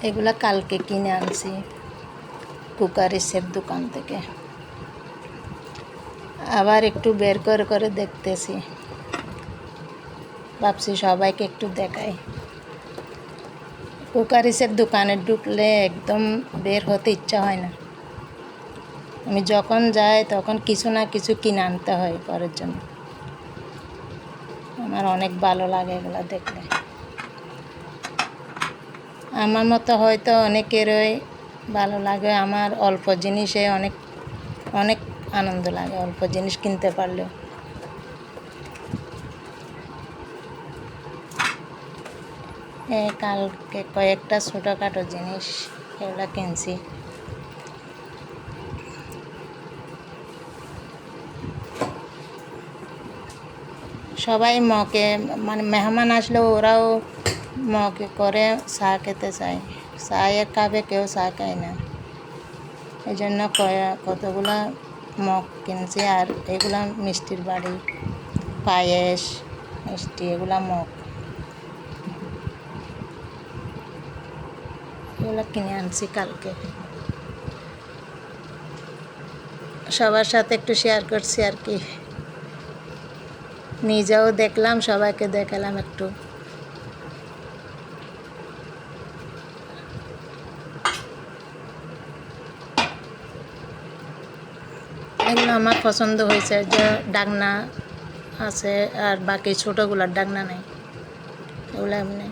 এগুলা কালকে কিনে আনছি কুকারিসের দোকান থেকে। আবার একটু বের করে করে দেখতেছি, ভাবছি সবাইকে একটু দেখাই। কুকারিসের দোকানে ঢুকলে একদম বের হতে ইচ্ছা হয় না। আমি যখন যাই তখন কিছু না কিছু কিনে আনতে হয় পরের জন্য। আমার অনেক ভালো লাগে এগুলো দেখলে। আমার মতো হয়তো অনেকেরই ভালো লাগে। আমার অল্প জিনিসে অনেক অনেক আনন্দ লাগে, অল্প জিনিস কিনতে পারলেও। কালকে কয়েকটা ছোটোখাটো জিনিস এগুলো কিনছি। সবাই মগে, মানে মেহমান আসলেও ওরাও মগে করে চা খেতে চায়। চায়ের কাপে কেউ চা খায় না, এই জন্য কতগুলা মগ কিনছি। আর এগুলা মিষ্টির বাড়ি, পায়েস, মিষ্টি, এগুলা মগ, এগুলো কিনে আনছি কালকে। সবার সাথে একটু শেয়ার করছি আর কি। নিজেও দেখলাম, সবাইকে দেখালাম একটু। এগুলো আমার পছন্দ হয়েছে, যে ডাকনা আছে আর বাকি ছোটোগুলার ডাকনা নেই, এগুলো এমনি